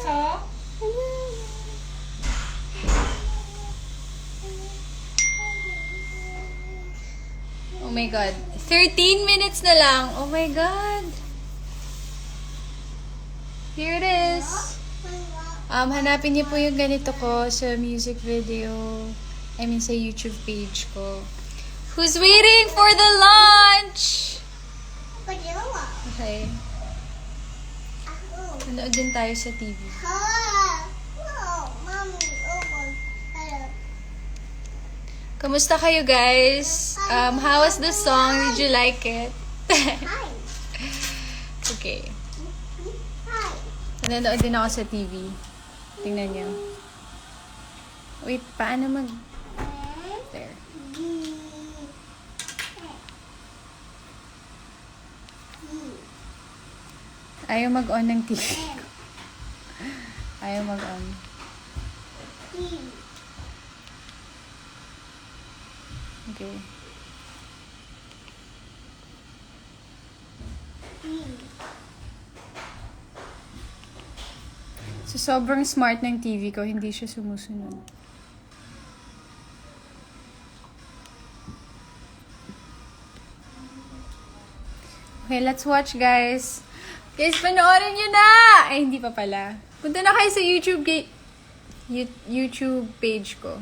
to? Oh my God. 13 minutes na lang. Oh my God. Here it is. Hanapin niyo po yung ganito ko sa music video. I mean, sa YouTube page ko. Who's waiting for the lunch? Okay. Nanood din tayo sa TV. Kamusta kayo, guys? How was the song? Did you like it? Okay. Nanood din ako sa TV. Tingnan niyo. Wait, paano mag... There. Ayaw mag-on ng TV. Ayaw mag-on. Okay. So, sobrang smart ng TV ko. Hindi siya sumusunod. Okay, let's watch, guys. Guys, panoorin nyo na! Ay, hindi pa pala. Punta na kayo sa YouTube page ko.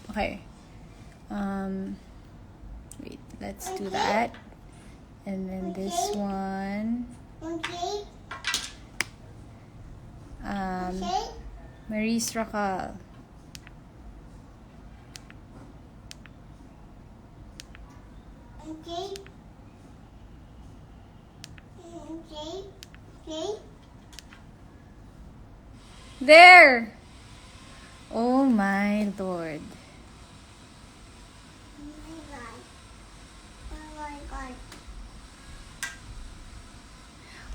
Okay. Wait, let's do that. And then this one. Maurice Racal. There! Oh my Lord.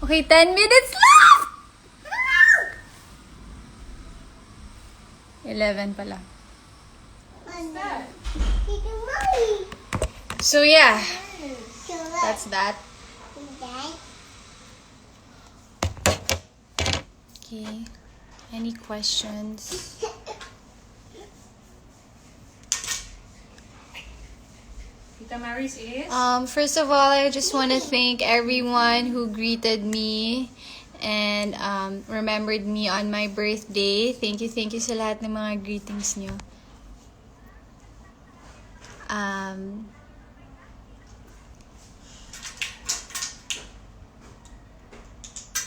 Okay, 10 minutes left! 11 pala. So yeah, that's that. Okay, any questions? Tita Maris is? First of all, I just want to thank everyone who greeted me and remembered me on my birthday. Thank you sa lahat ng mga greetings nyo.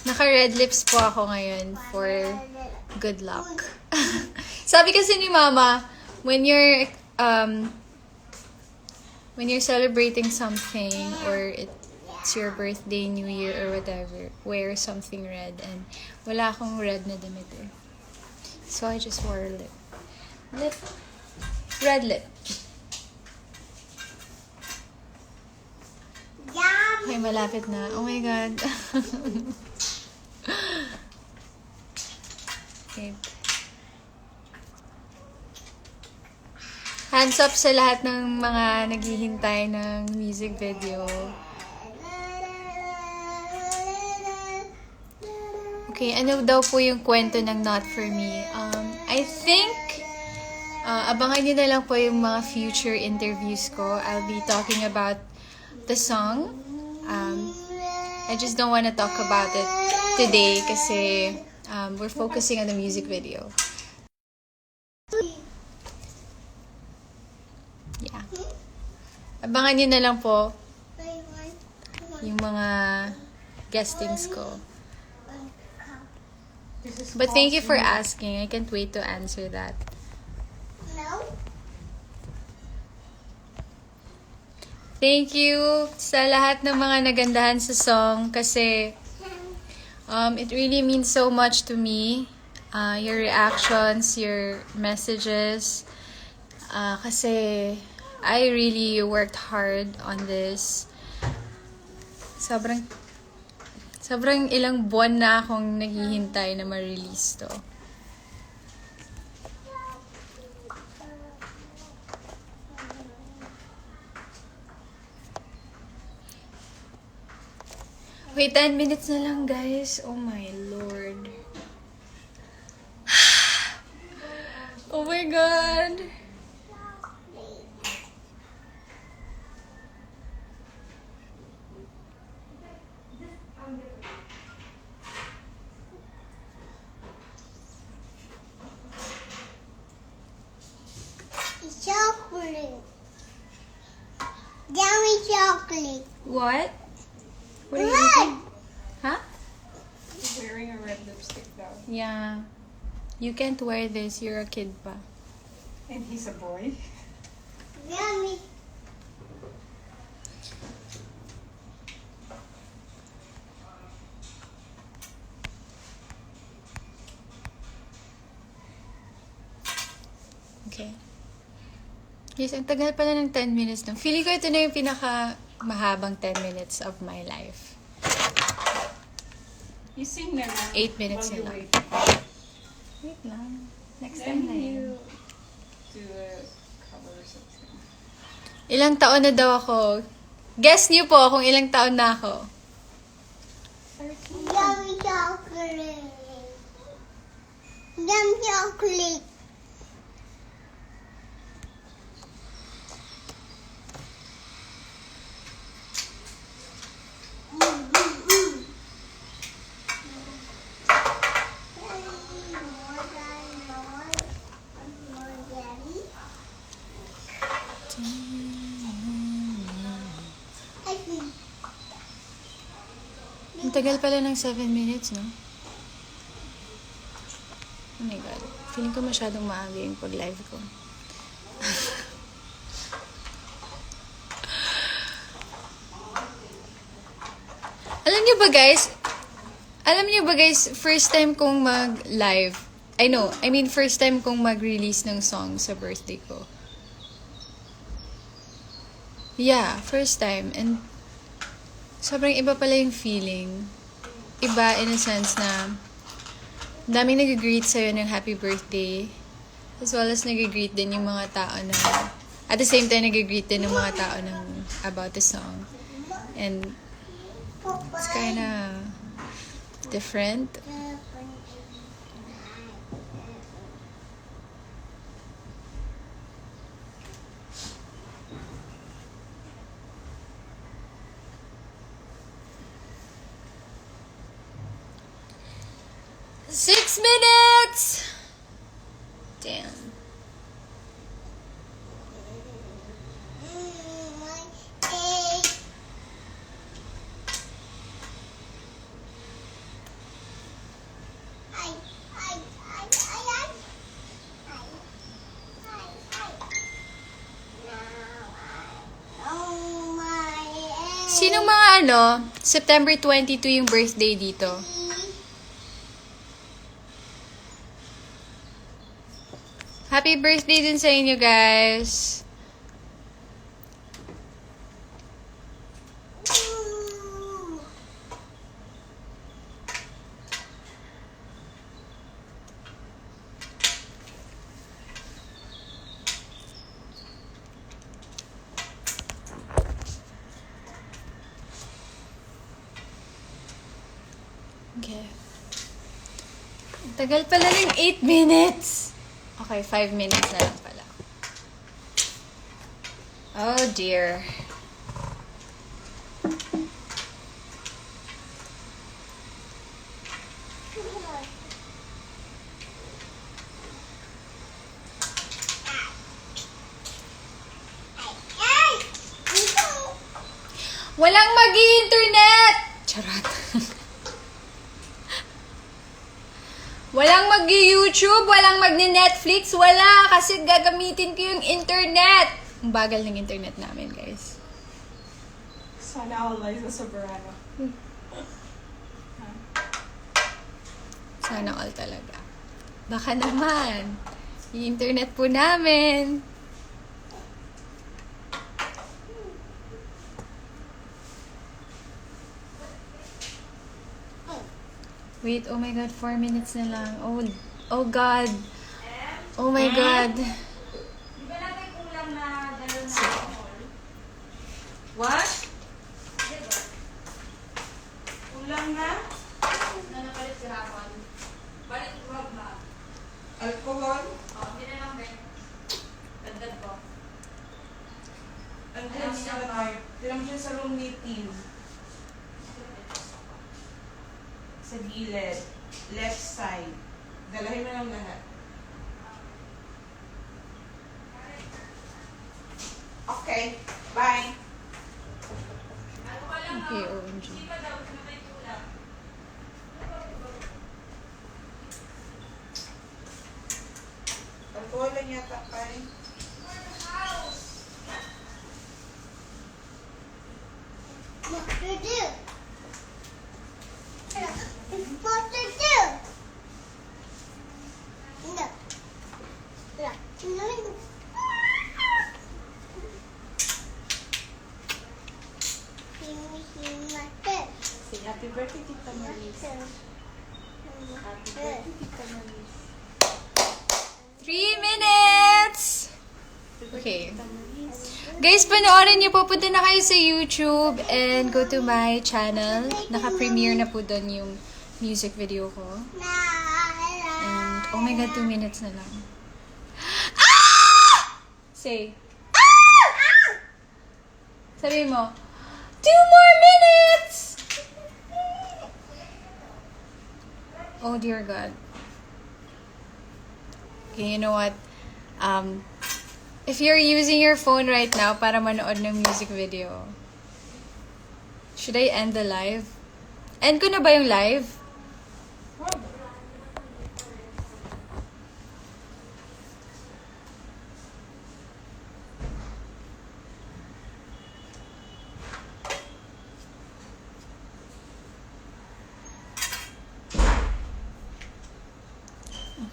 Naka-red lips po ako ngayon for good luck. Sabi kasi ni Mama, when you're celebrating something or it's your birthday, New Year, or whatever, wear something red. And wala akong red na damit eh. So I just wore red lip. Okay, malapit na. Oh my God. Okay. Hands up sa lahat ng mga naghihintay ng music video. Okay, ano daw po yung kwento ng Not For Me? I think, abangan nyo na lang po yung mga future interviews ko. I'll be talking about the song. I just don't want to talk about it today kasi we're focusing on the music video. Yeah. Abangan nyo na lang po yung mga guestings ko. But thank you for asking. I can't wait to answer that. Thank you sa lahat ng mga nagandahan sa song kasi it really means so much to me. Your reactions, your messages. Kasi I really worked hard on this. Sobrang ilang buwan na akong naghihintay na ma-release to. Wait, 10 minutes na lang, guys. Oh my Lord. Oh my God. Chocolate. Yummy chocolate. What? What are you Red. eating? Huh? He's wearing a red lipstick now. Yeah. You can't wear this. You're a kid pa. And he's a boy. Yummy. Okay. Yes, ang tagal pala ng 10 minutes na. Feeling ko ito na yung pinaka mahabang 10 minutes of my life. You sing na lang. 8 minutes while you na lang. wait. Wait lang. Next Then time na yun. you do a cover or something. Ilang taon na daw ako? Guess niyo po kung ilang taon na ako. Yummy chocolate. Yummy chocolate. Ang tagal pala ng 7 minutes, no? Oh my God. Feeling ko masyadong maaga yung pag-live ko. Alam niyo ba guys, first time kong mag-live. First time kong mag-release ng song sa birthday ko. Yeah, first time. And sobrang iba pala yung feeling. Iba in a sense na daming nag-greet sa'yo ng happy birthday. As well as nag-greet din yung mga tao na at the same time nag-greet din yung mga tao ng about the song. And it's kinda different. Six minutes! Damn. Sinong mga September 22 yung birthday dito? Happy birthday din sa inyo, guys. Okay. Tagal pala ng 8 minutes. Okay, 5 minutes na lang pala. Oh dear. Walang mag-i-internet! Charot. Walang mag-YouTube, walang mag-Netflix, wala kasi gagamitin ko yung internet. Ang bagal ng internet namin, guys. Sana all Liza Soberano. Sana all talaga. Baka naman. Yung internet po namin. Wait, oh my God, 4 minutes na lang. Oh God. Oh my God. Di ba natin kulang na dalawang na alcohol? What? Kulang na? Na napalit si Rapon. Balik wag na. Alcohol? Hindi na lang gilid. Left side. Dalahin mo lang lahat. Okay. Bye. Okay, OMG. Alcohol lang yata pa eh. What to do? What to do? No. No. No. Say happy birthday, Tita Maris. Happy birthday, Tita Maris. 3 minutes! Okay. Guys, panoorin niyo po. Punta na kayo sa YouTube and go to my channel. Naka-premiere na po doon yung music video ko. And, oh my God, 2 minutes na lang. Ah! Say. Ah! Sabi mo, 2 more minutes! Oh dear God. Okay, you know what? If you're using your phone right now para manood ng music video, should I end the live? End ko na ba yung live?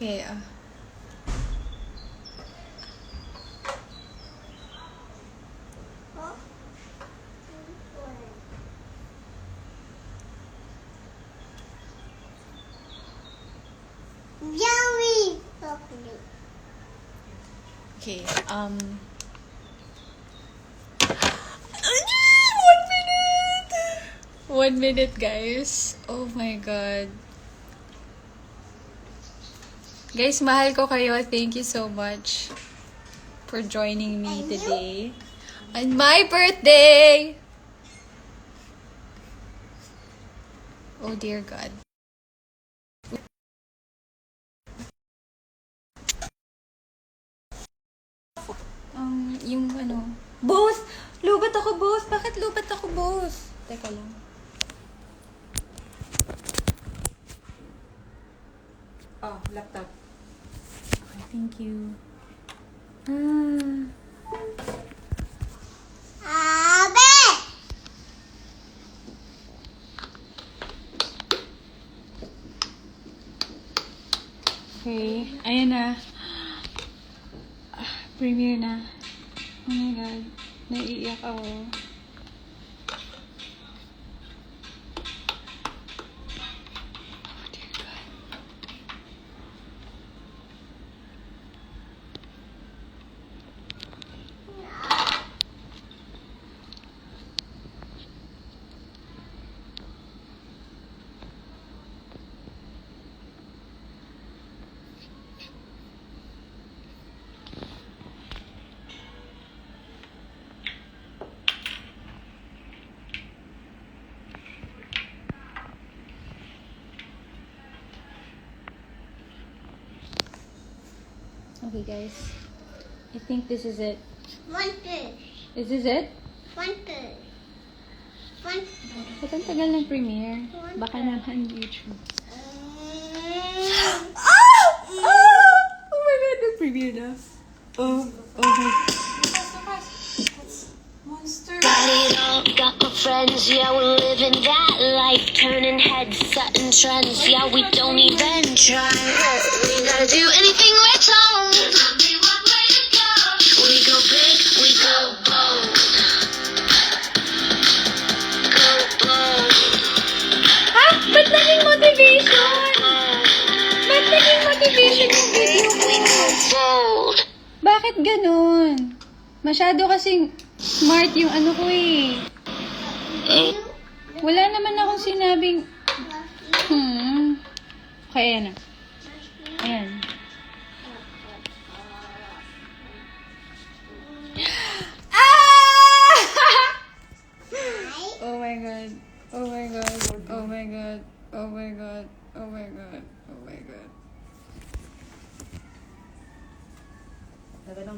Okay, Yummy chocolate. okay, 1 minute, guys. Oh my God. Guys, mahal ko kayo. Thank you so much for joining me today on my birthday. Oh dear God. Yung ano, both! Lubat ako both! Bakit lubat ako both? Teka lang. Oh, laptop. Okay, thank you. Abe! Okay, ayan na. Premiere na. Oh my God. Naiiyak ako. Oh dear God. Okay, guys. I think this is it. One, two. Is this it? One, two. One, Ba't ang tagal ng premiere? Baka naman YouTube. two. Oh my God, nag-premiere na. Oh my Monster. Got it all, got my friends, yeah, we're living that life. Turning heads, setting trends, yeah, we don't even try. We gotta do anything we're told. We go big, we go bold. Go bold. Ha? Ba't naging motivation? Ba't naging motivation yung video ko? We go bold. Bakit ganun? Masyado kasing smart yung ano ko eh. Wala naman akong sinabing... Okay, ayan na. Ayan. Ah! Oh my God. Oh my God. Oh my God. Oh my God.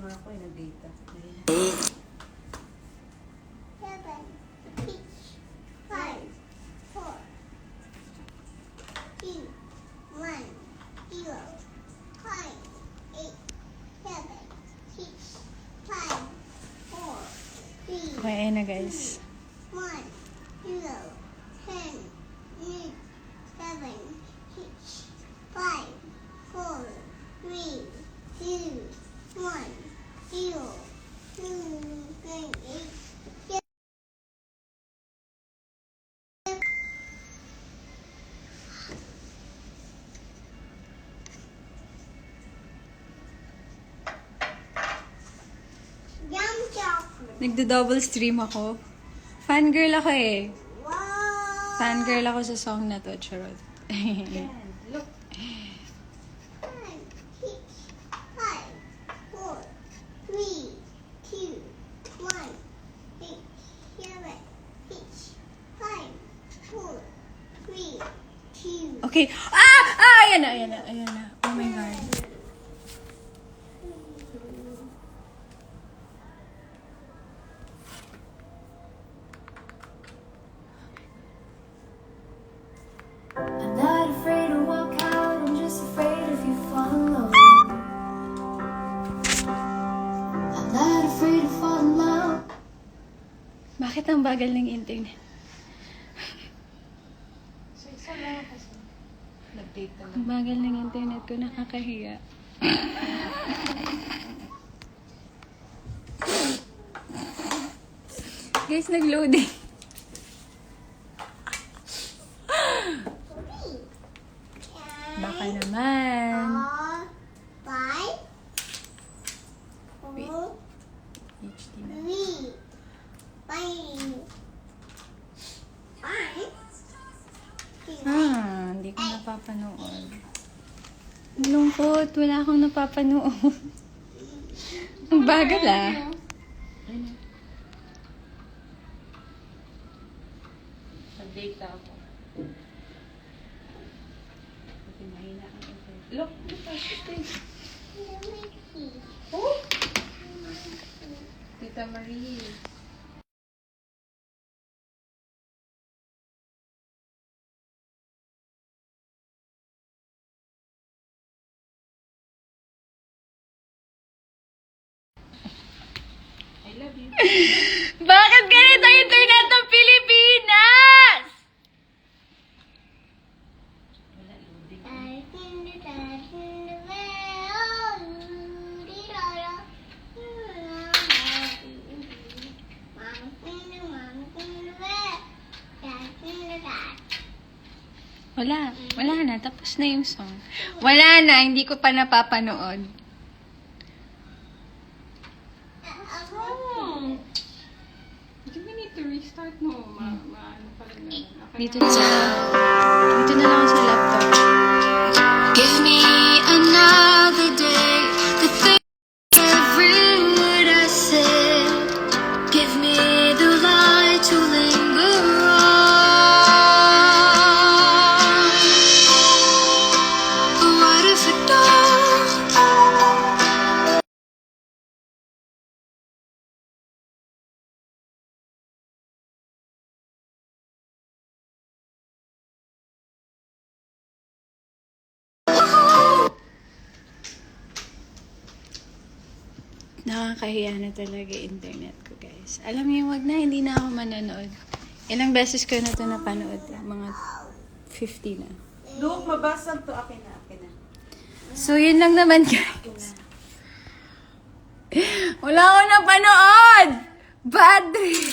nga ako ay nag-data. Seven, six, five, four, two, one, zero, five, eight, seven, six, five, four, three, Okay, ayun na guys. 1, 0, 10, 8, 7, 6, 5, 4, 3, 2, 1, 0, 2, 8. Yum chocolate. Nagdo-double stream ako. Fangirl ako eh. Wow. Fangirl ako sa song na to, charot. Look. 5, 6, 5, 4, 3, 2, 1, 8, 7, 6, 5, 4, 3, 2. Okay. Ah! Ayan na, ayan na, ayan na. Oh my God. I'm not afraid to walk out, I'm just afraid if you follow. I'm not afraid to fall in love. Bakit ang bagal ng internet? So, isa lang kasi. Nag-data lang. Ang bagal ng internet ko, nakakahiya. Guys, nag-loading. Baka naman. 5, 4, HD na. 3, 5, 5, Hindi ko napapanood. Ang lungkot, wala akong napapanood. Ang bagal ah. Nag-data ako. Kasi mahina ang internet. Look, look, look. Oh! Tita Marie. I love you. Bakit ganito ang internet ng Pilipinas? Wala loading. Wala na. Tapos na yung song. Wala na, hindi ko pa napapanood. Do we need to restart mo? Ano pa rin na. Dito na lang ako sa laptop. Give me another day to think every word I said. Give me the light to linger on. What if it don't? Nakakahiya na talaga internet ko, guys. Alam niyo, wag na, hindi na ako manonood. Ilang beses ko na ito napanood. Mga 50 na. Look, mabasag to. Akin na, akin na. So, yun lang naman, guys. Wala akong napanood! Bad trip!